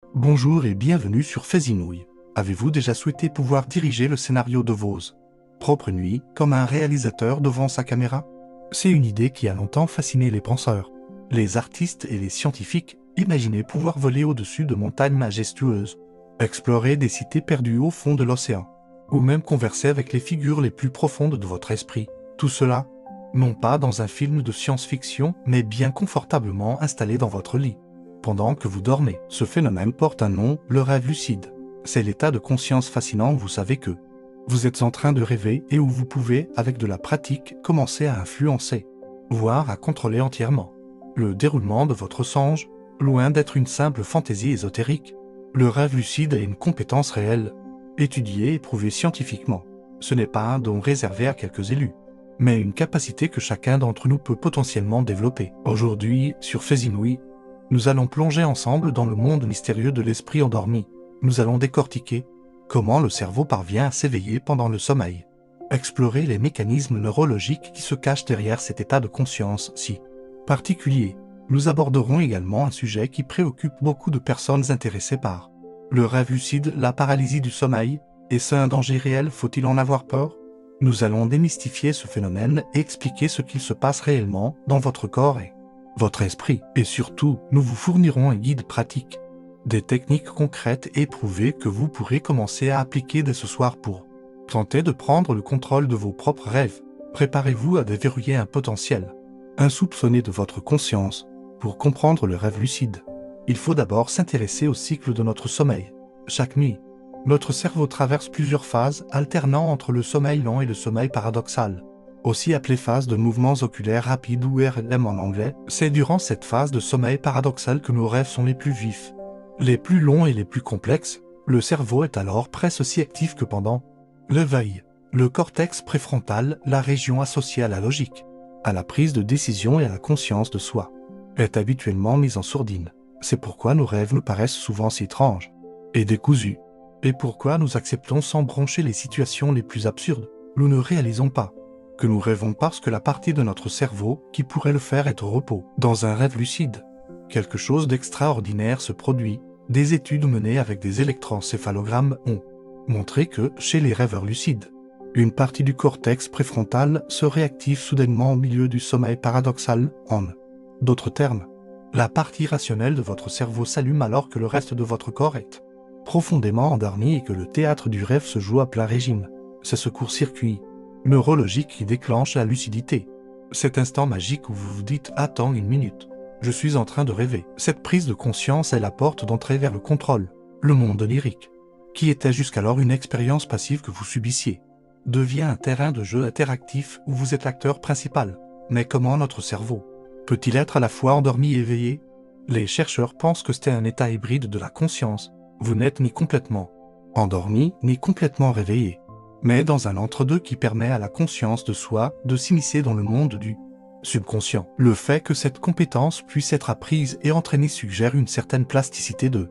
Bonjour et bienvenue sur Faisinouille. Avez-vous déjà souhaité pouvoir diriger le scénario de vos propres nuits comme un réalisateur devant sa caméra? C'est une idée qui a longtemps fasciné les penseurs, les artistes et les scientifiques. Imaginez pouvoir voler au-dessus de montagnes majestueuses, explorer des cités perdues au fond de l'océan, ou même converser avec les figures les plus profondes de votre esprit. Tout cela, non pas dans un film de science-fiction, mais bien confortablement installé dans votre lit. Pendant que vous dormez, ce phénomène porte un nom, le rêve lucide. C'est l'état de conscience fascinant où vous savez que vous êtes en train de rêver et où vous pouvez, avec de la pratique, commencer à influencer, voire à contrôler entièrement le déroulement de votre songe, loin d'être une simple fantaisie ésotérique. Le rêve lucide est une compétence réelle, étudiée et prouvée scientifiquement. Ce n'est pas un don réservé à quelques élus, mais une capacité que chacun d'entre nous peut potentiellement développer. Aujourd'hui, sur Faisinouille, nous allons plonger ensemble dans le monde mystérieux de l'esprit endormi. Nous allons décortiquer comment le cerveau parvient à s'éveiller pendant le sommeil. Explorer les mécanismes neurologiques qui se cachent derrière cet état de conscience si particulier. Nous aborderons également un sujet qui préoccupe beaucoup de personnes intéressées par le rêve lucide, la paralysie du sommeil. Est-ce un danger réel? Faut-il en avoir peur? Nous allons démystifier ce phénomène et expliquer ce qu'il se passe réellement dans votre corps et votre esprit. Et surtout, nous vous fournirons un guide pratique, des techniques concrètes et prouvées que vous pourrez commencer à appliquer dès ce soir pour tenter de prendre le contrôle de vos propres rêves. Préparez-vous à déverrouiller un potentiel insoupçonné de votre conscience. Pour comprendre le rêve lucide, il faut d'abord s'intéresser au cycle de notre sommeil. Chaque nuit, notre cerveau traverse plusieurs phases alternant entre le sommeil lent et le sommeil paradoxal, aussi appelée phase de mouvements oculaires rapides ou RLM en anglais. C'est durant cette phase de sommeil paradoxal que nos rêves sont les plus vifs, les plus longs et les plus complexes. Le cerveau est alors presque aussi actif que pendant l'éveil. Le cortex préfrontal, la région associée à la logique, à la prise de décision et à la conscience de soi, est habituellement mise en sourdine. C'est pourquoi nos rêves nous paraissent souvent si étranges et décousus, et pourquoi nous acceptons sans broncher les situations les plus absurdes. Nous ne réalisons pas que nous rêvons parce que la partie de notre cerveau qui pourrait le faire est au repos. Dans un rêve lucide, quelque chose d'extraordinaire se produit. Des études menées avec des électroencéphalogrammes ont montré que, chez les rêveurs lucides, une partie du cortex préfrontal se réactive soudainement au milieu du sommeil paradoxal. En d'autres termes, la partie rationnelle de votre cerveau s'allume alors que le reste de votre corps est profondément endormi et que le théâtre du rêve se joue à plein régime. C'est ce court-circuit neurologique qui déclenche la lucidité. Cet instant magique où vous vous dites « Attends une minute, je suis en train de rêver ». Cette prise de conscience est la porte d'entrée vers le contrôle. Le monde lyrique, qui était jusqu'alors une expérience passive que vous subissiez, devient un terrain de jeu interactif où vous êtes l'acteur principal. Mais comment notre cerveau peut-il être à la fois endormi et éveillé? Les chercheurs pensent que c'est un état hybride de la conscience. Vous n'êtes ni complètement endormi, ni complètement réveillé, mais dans un entre-deux qui permet à la conscience de soi de s'immiscer dans le monde du subconscient. Le fait que cette compétence puisse être apprise et entraînée suggère une certaine plasticité de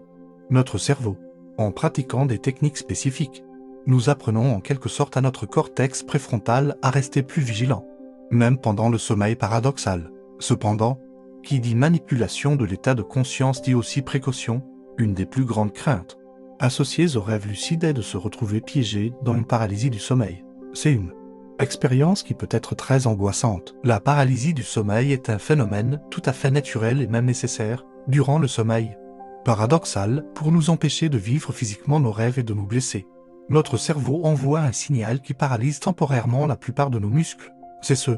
notre cerveau. En pratiquant des techniques spécifiques, nous apprenons en quelque sorte à notre cortex préfrontal à rester plus vigilant, même pendant le sommeil paradoxal. Cependant, qui dit manipulation de l'état de conscience dit aussi précaution. Une des plus grandes craintes associées au rêve lucide est de se retrouver piégé dans une paralysie du sommeil. C'est une expérience qui peut être très angoissante. La paralysie du sommeil est un phénomène tout à fait naturel et même nécessaire durant le sommeil paradoxal pour nous empêcher de vivre physiquement nos rêves et de nous blesser. Notre cerveau envoie un signal qui paralyse temporairement la plupart de nos muscles. C'est ce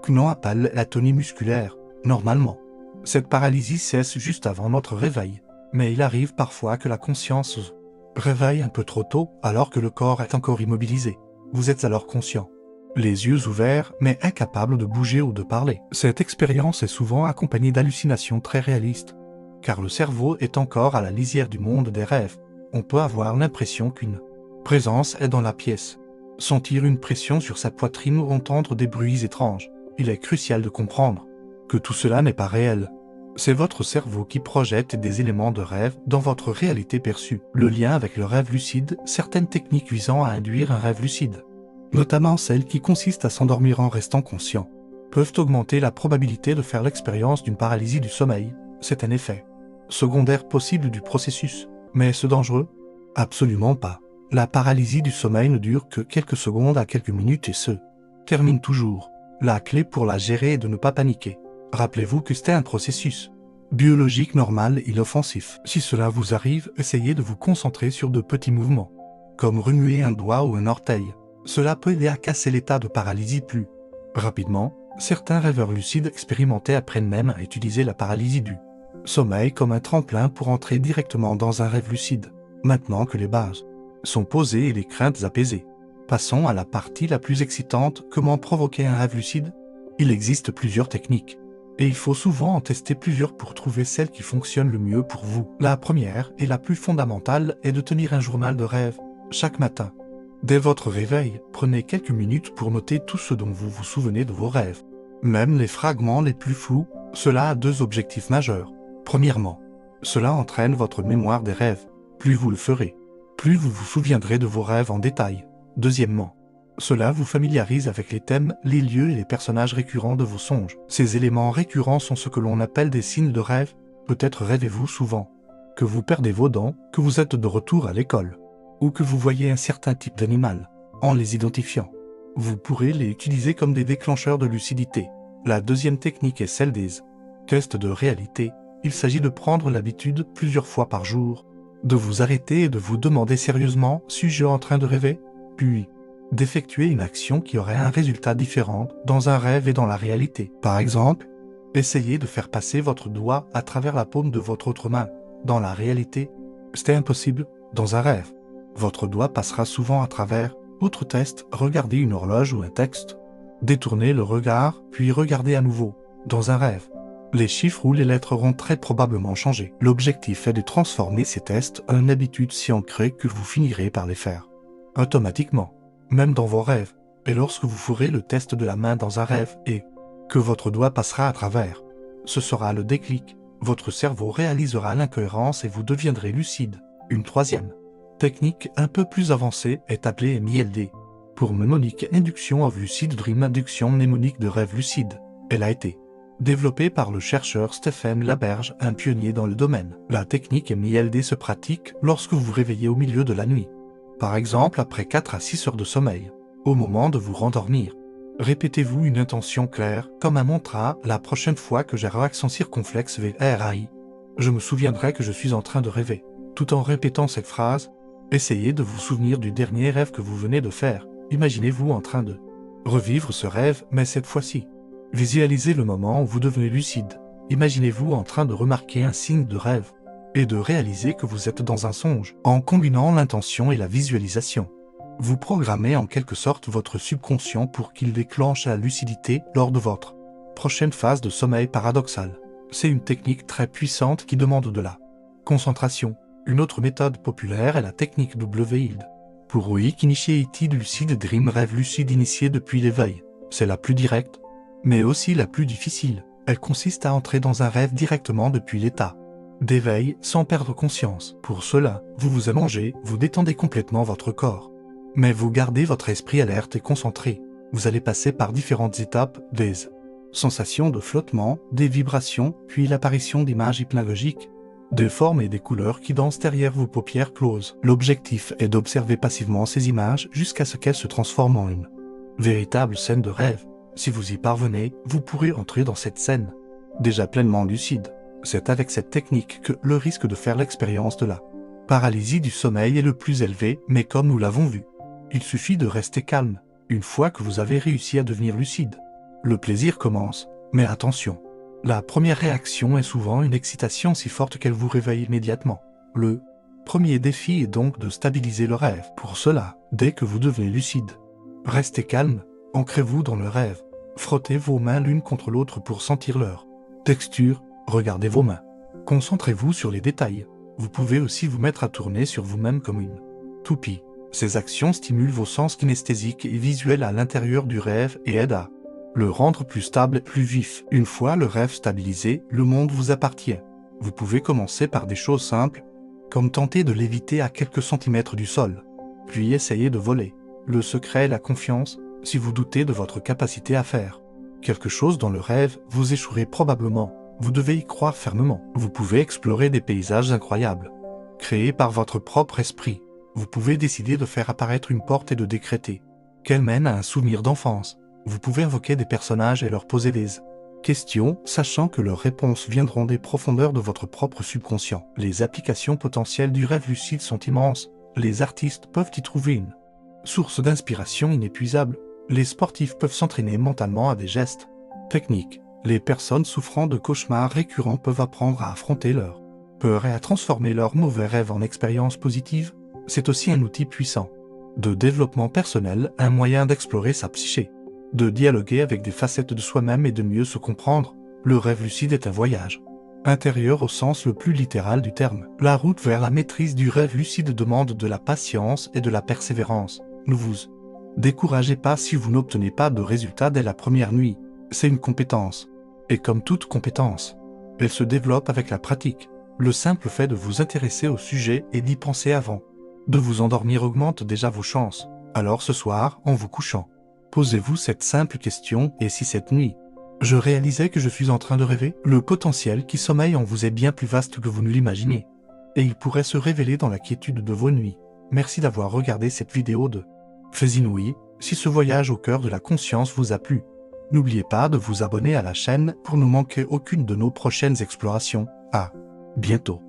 que l'on appelle l'atonie musculaire. Normalement, cette paralysie cesse juste avant notre réveil, mais il arrive parfois que la conscience se réveille un peu trop tôt alors que le corps est encore immobilisé. Vous êtes alors conscient, les yeux ouverts mais incapable de bouger ou de parler. Cette expérience est souvent accompagnée d'hallucinations très réalistes, car le cerveau est encore à la lisière du monde des rêves. On peut avoir l'impression qu'une présence est dans la pièce, sentir une pression sur sa poitrine ou entendre des bruits étranges. Il est crucial de comprendre que tout cela n'est pas réel. C'est votre cerveau qui projette des éléments de rêve dans votre réalité perçue. Le lien avec le rêve lucide, certaines techniques visant à induire un rêve lucide, notamment celles qui consistent à s'endormir en restant conscient, peuvent augmenter la probabilité de faire l'expérience d'une paralysie du sommeil. C'est un effet secondaire possible du processus. Mais est-ce dangereux? Absolument pas. La paralysie du sommeil ne dure que quelques secondes à quelques minutes et se termine toujours. La clé pour la gérer est de ne pas paniquer. Rappelez-vous que c'est un processus biologique normal et inoffensif. Si cela vous arrive, essayez de vous concentrer sur de petits mouvements, comme remuer un doigt ou un orteil. Cela peut aider à casser l'état de paralysie plus rapidement. Certains rêveurs lucides expérimentés apprennent même à utiliser la paralysie du sommeil comme un tremplin pour entrer directement dans un rêve lucide. Maintenant que les bases sont posées et les craintes apaisées, passons à la partie la plus excitante: comment provoquer un rêve lucide? Il existe plusieurs techniques, et il faut souvent en tester plusieurs pour trouver celle qui fonctionne le mieux pour vous. La première et la plus fondamentale est de tenir un journal de rêve chaque matin. Dès votre réveil, prenez quelques minutes pour noter tout ce dont vous vous souvenez de vos rêves, même les fragments les plus flous. Cela a deux objectifs majeurs. Premièrement, cela entraîne votre mémoire des rêves. Plus vous le ferez, plus vous vous souviendrez de vos rêves en détail. Deuxièmement, cela vous familiarise avec les thèmes, les lieux et les personnages récurrents de vos songes. Ces éléments récurrents sont ce que l'on appelle des signes de rêve. Peut-être rêvez-vous souvent que vous perdez vos dents, que vous êtes de retour à l'école, ou que vous voyez un certain type d'animal. En les identifiant, vous pourrez les utiliser comme des déclencheurs de lucidité. La deuxième technique est celle des tests de réalité. Il s'agit de prendre l'habitude, plusieurs fois par jour, de vous arrêter et de vous demander sérieusement: suis-je en train de rêver? Puis, d'effectuer une action qui aurait un résultat différent dans un rêve et dans la réalité. Par exemple, essayez de faire passer votre doigt à travers la paume de votre autre main. Dans la réalité, c'est impossible. Dans un rêve, votre doigt passera souvent à travers. Autre test, regardez une horloge ou un texte. Détournez le regard, puis regardez à nouveau. Dans un rêve, les chiffres ou les lettres auront très probablement changé. L'objectif est de transformer ces tests en une habitude si ancrée que vous finirez par les faire automatiquement, même dans vos rêves. Et lorsque vous ferez le test de la main dans un rêve et que votre doigt passera à travers, ce sera le déclic. Votre cerveau réalisera l'incohérence et vous deviendrez lucide. Une troisième technique un peu plus avancée est appelée MILD, pour Mnemonic Induction of Lucid Dream, induction mnémonique de rêve lucide. Elle a été développée par le chercheur Stephen Laberge, un pionnier dans le domaine. La technique MILD se pratique lorsque vous vous réveillez au milieu de la nuit. Par exemple, après 4 à 6 heures de sommeil. Au moment de vous rendormir, répétez-vous une intention claire, comme un mantra: la prochaine fois que j'ai accent circonflexe VRAI, je me souviendrai que je suis en train de rêver. Tout en répétant cette phrase, essayez de vous souvenir du dernier rêve que vous venez de faire. Imaginez-vous en train de revivre ce rêve, mais cette fois-ci, visualisez le moment où vous devenez lucide. Imaginez-vous en train de remarquer un signe de rêve et de réaliser que vous êtes dans un songe. En combinant l'intention et la visualisation, vous programmez en quelque sorte votre subconscient pour qu'il déclenche la lucidité lors de votre prochaine phase de sommeil paradoxal. C'est une technique très puissante qui demande de la concentration. Une autre méthode populaire est la technique WILD, pour Wake Initiated Lucid Dream, rêve lucide initié depuis l'éveil. C'est la plus directe, mais aussi la plus difficile. Elle consiste à entrer dans un rêve directement depuis l'état d'éveil, sans perdre conscience. Pour cela, vous vous allongez, vous détendez complètement votre corps, mais vous gardez votre esprit alerte et concentré. Vous allez passer par différentes étapes, des sensations de flottement, des vibrations, puis l'apparition d'images hypnagogiques, des formes et des couleurs qui dansent derrière vos paupières closes. L'objectif est d'observer passivement ces images jusqu'à ce qu'elles se transforment en une véritable scène de rêve. Si vous y parvenez, vous pourrez entrer dans cette scène déjà pleinement lucide. C'est avec cette technique que le risque de faire l'expérience de la paralysie du sommeil est le plus élevé, mais comme nous l'avons vu, il suffit de rester calme. Une fois que vous avez réussi à devenir lucide, le plaisir commence. Mais attention, la première réaction est souvent une excitation si forte qu'elle vous réveille immédiatement. Le premier défi est donc de stabiliser le rêve. Pour cela, dès que vous devenez lucide, restez calme, ancrez-vous dans le rêve, frottez vos mains l'une contre l'autre pour sentir leur texture, regardez vos mains, concentrez-vous sur les détails. Vous pouvez aussi vous mettre à tourner sur vous-même comme une toupie. Ces actions stimulent vos sens kinesthésiques et visuels à l'intérieur du rêve et aident à le rendre plus stable et plus vif. Une fois le rêve stabilisé, le monde vous appartient. Vous pouvez commencer par des choses simples, comme tenter de léviter à quelques centimètres du sol, puis essayer de voler. Le secret est la confiance. Si vous doutez de votre capacité à faire quelque chose dans le rêve, vous échouerez probablement. Vous devez y croire fermement. Vous pouvez explorer des paysages incroyables, créée par votre propre esprit. Vous pouvez décider de faire apparaître une porte et de décréter qu'elle mène à un souvenir d'enfance. Vous pouvez invoquer des personnages et leur poser des questions, sachant que leurs réponses viendront des profondeurs de votre propre subconscient. Les applications potentielles du rêve lucide sont immenses. Les artistes peuvent y trouver une source d'inspiration inépuisable. Les sportifs peuvent s'entraîner mentalement à des gestes techniques. Les personnes souffrant de cauchemars récurrents peuvent apprendre à affronter leur peur et à transformer leurs mauvais rêves en expériences positives. C'est aussi un outil puissant de développement personnel, un moyen d'explorer sa psyché, de dialoguer avec des facettes de soi-même et de mieux se comprendre. Le rêve lucide est un voyage intérieur au sens le plus littéral du terme. La route vers la maîtrise du rêve lucide demande de la patience et de la persévérance. Ne vous découragez pas si vous n'obtenez pas de résultats dès la première nuit. C'est une compétence. Et comme toute compétence, elle se développe avec la pratique. Le simple fait de vous intéresser au sujet et d'y penser avant de vous endormir augmente déjà vos chances. Alors ce soir, en vous couchant, posez-vous cette simple question: et si cette nuit, je réalisais que je suis en train de rêver? Le potentiel qui sommeille en vous est bien plus vaste que vous ne l'imaginez. Et il pourrait se révéler dans la quiétude de vos nuits. Merci d'avoir regardé cette vidéo de Faits inouïs. Si ce voyage au cœur de la conscience vous a plu, n'oubliez pas de vous abonner à la chaîne pour ne manquer aucune de nos prochaines explorations. À bientôt.